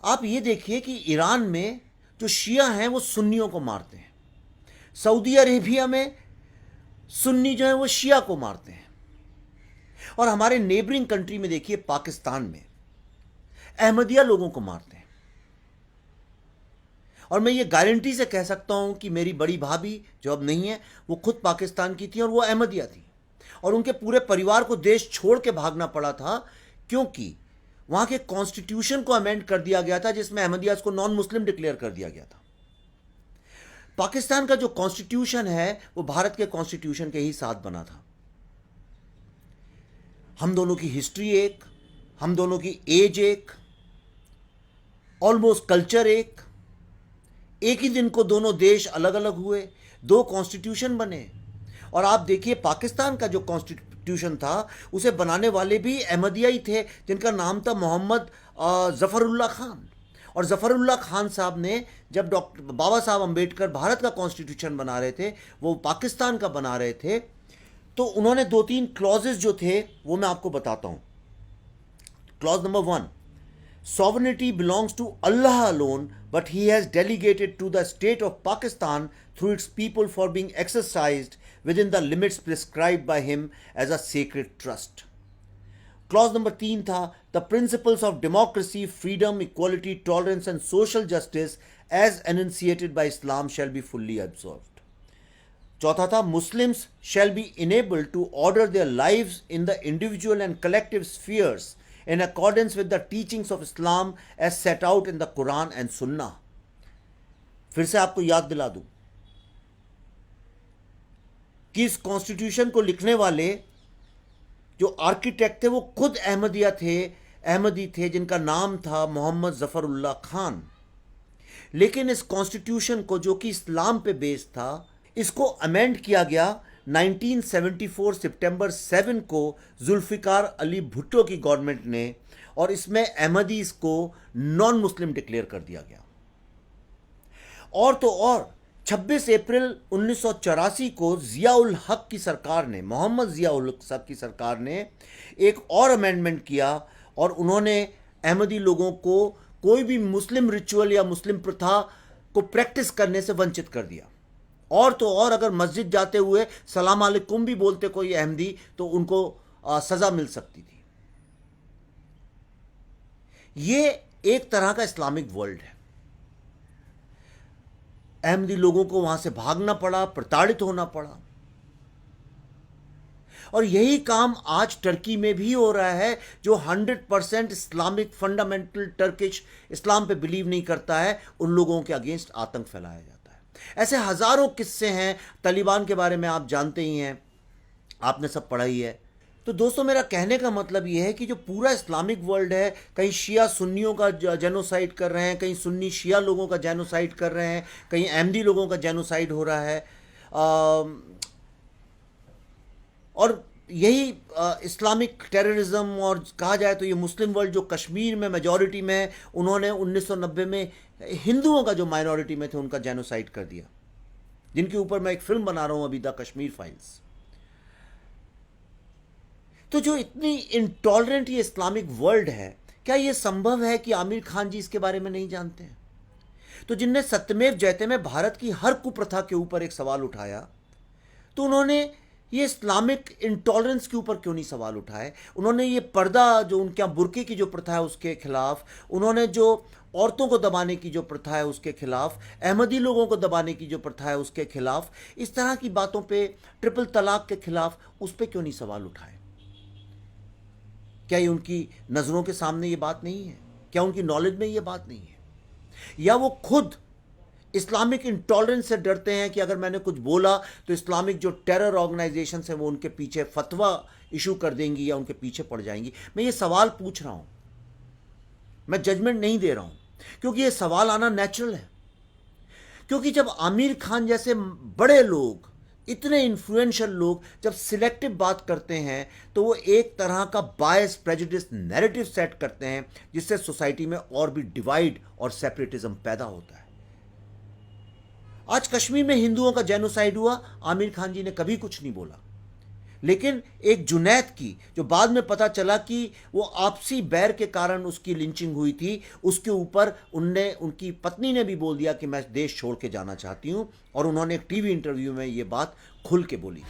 आप ये देखिए कि ईरान में जो शिया हैं वो सुन्नियों को मारते हैं, सऊदी अरेबिया में सुन्नी जो है वो शिया को मारते हैं, और हमारे नेबरिंग कंट्री में देखिए पाकिस्तान में अहमदिया लोगों को मारते हैं। और मैं ये गारंटी से कह सकता हूं कि मेरी बड़ी भाभी जो अब नहीं है वो खुद पाकिस्तान की थी और वो अहमदिया थी, और उनके पूरे परिवार को देश छोड़ के भागना पड़ा था क्योंकि वहां के कॉन्स्टिट्यूशन को अमेंड कर दिया गया था जिसमें अहमदियास को नॉन मुस्लिम डिक्लेयर कर दिया गया था। पाकिस्तान का जो कॉन्स्टिट्यूशन है वो भारत के कॉन्स्टिट्यूशन के ही साथ बना था। हम दोनों की हिस्ट्री एक, हम दोनों की एज एक, ऑलमोस्ट कल्चर एक ही दिन को दोनों देश अलग अलग हुए, दो कॉन्स्टिट्यूशन बने। और आप देखिए पाकिस्तान का जो कॉन्स्टिट्यूशन था उसे बनाने वाले भी अहमदिया ही थे जिनका नाम था मोहम्मद जफरुल्लाह खान। और जफरुल्लाह खान साहब ने जब डॉक्टर बाबा साहब अंबेडकर भारत का कॉन्स्टिट्यूशन बना रहे थे, वो पाकिस्तान का बना रहे थे, तो उन्होंने दो तीन क्लॉजेस जो थे वो मैं आपको बताता हूं। Clause number 1, sovereignty belongs to Allah alone, but he has delegated to the state of Pakistan through its people for being exercised within the limits prescribed by him as a sacred trust. Clause number 3 था, the principles of democracy, freedom, equality, tolerance and social justice as enunciated by Islam shall be fully observed. चौथा था, Muslims shall be enabled to order their lives in the individual and collective spheres in accordance with the teachings of Islam as set out in the Quran and Sunnah. फिर से आपको याद दिला दूं कि इस कॉन्स्टिट्यूशन को लिखने वाले जो आर्किटेक्ट थे वो खुद अहमदी थे जिनका नाम था मोहम्मद जफरुल्लाह खान। लेकिन इस कॉन्स्टिट्यूशन को जो कि इस्लाम पे बेस्ड था, इसको अमेंड किया गया 1974 सितंबर 7 को जुल्फिकार अली भुट्टो की गवर्नमेंट ने, और इसमें अहमदीज को नॉन मुस्लिम डिक्लेयर कर दिया गया। और तो और 26 अप्रैल 1984 को जियाउल हक की सरकार ने, मोहम्मद जियाउल हक की सरकार ने एक और अमेंडमेंट किया और उन्होंने अहमदी लोगों को कोई भी मुस्लिम रिचुअल या मुस्लिम प्रथा को प्रैक्टिस करने से वंचित कर दिया। और तो और अगर मस्जिद जाते हुए सलाम अलैकुम भी बोलते कोई अहमदी तो उनको सजा मिल सकती थी। ये एक तरह का इस्लामिक वर्ल्ड है। अहमदी लोगों को वहां से भागना पड़ा, प्रताड़ित होना पड़ा, और यही काम आज टर्की में भी हो रहा है जो 100% इस्लामिक फंडामेंटल टर्किश इस्लाम पे बिलीव नहीं करता है, उन लोगों के अगेंस्ट आतंक फैलाया जाता है। ऐसे हजारों किस्से हैं। तालिबान के बारे में आप जानते ही हैं, आपने सब पढ़ा ही है। तो दोस्तों मेरा कहने का मतलब यह है कि जो पूरा इस्लामिक वर्ल्ड है, कहीं शिया सुन्नियों का जेनोसाइड कर रहे हैं, कहीं सुन्नी शिया लोगों का जेनोसाइड कर रहे हैं, कहीं अहमदी लोगों का जेनोसाइड हो रहा है, और यही इस्लामिक टेररिज्म, और कहा जाए तो ये मुस्लिम वर्ल्ड जो कश्मीर में मेजॉरिटी में है, उन्होंने 1990 में हिंदुओं का जो माइनॉरिटी में थे उनका जेनोसाइड कर दिया, जिनके ऊपर मैं एक फिल्म बना रहा हूं अभी, द कश्मीर फाइल्स। तो जो इतनी इंटॉलरेंट ये इस्लामिक वर्ल्ड है, क्या ये संभव है कि आमिर खान जी इसके बारे में नहीं जानते हैं? तो जिनने सत्यमेव जयते में भारत की हर कुप्रथा के ऊपर एक सवाल उठाया, तो उन्होंने ये इस्लामिक इंटॉलरेंस के ऊपर क्यों नहीं सवाल उठाए? उन्होंने ये पर्दा जो उनके यहाँ बुर्के की जो प्रथा है उसके खिलाफ, उन्होंने जो औरतों को दबाने की जो प्रथा है उसके खिलाफ, अहमदी लोगों को दबाने की जो प्रथा है उसके खिलाफ, इस तरह की बातों पे, ट्रिपल तलाक के खिलाफ, उस पर क्यों नहीं सवाल उठाए? क्या ये उनकी नज़रों के सामने ये बात नहीं है? क्या उनकी नॉलेज में ये बात नहीं है? या वो खुद इस्लामिक इंटॉलरेंस से डरते हैं कि अगर मैंने कुछ बोला तो इस्लामिक जो टेरर ऑर्गेनाइजेशन है वो उनके पीछे फतवा इशू कर देंगी या उनके पीछे पड़ जाएंगी? मैं ये सवाल पूछ रहा हूं, मैं जजमेंट नहीं दे रहा हूं, क्योंकि ये सवाल आना नेचुरल है। क्योंकि जब आमिर खान जैसे बड़े लोग, इतने इन्फ्लुएंशियल लोग जब सिलेक्टिव बात करते हैं तो वो एक तरह का बायस प्रेजुडिस नैरेटिव सेट करते हैं जिससे सोसाइटी में और भी डिवाइड और सेपरेटिज्म पैदा होता है। आज कश्मीर में हिंदुओं का जेनोसाइड हुआ, आमिर खान जी ने कभी कुछ नहीं बोला, लेकिन एक जुनैद की, जो बाद में पता चला कि वो आपसी बैर के कारण उसकी लिंचिंग हुई थी, उसके ऊपर उनकी पत्नी ने भी बोल दिया कि मैं देश छोड़ के जाना चाहती हूं, और उन्होंने एक टीवी इंटरव्यू में ये बात खुल के बोली।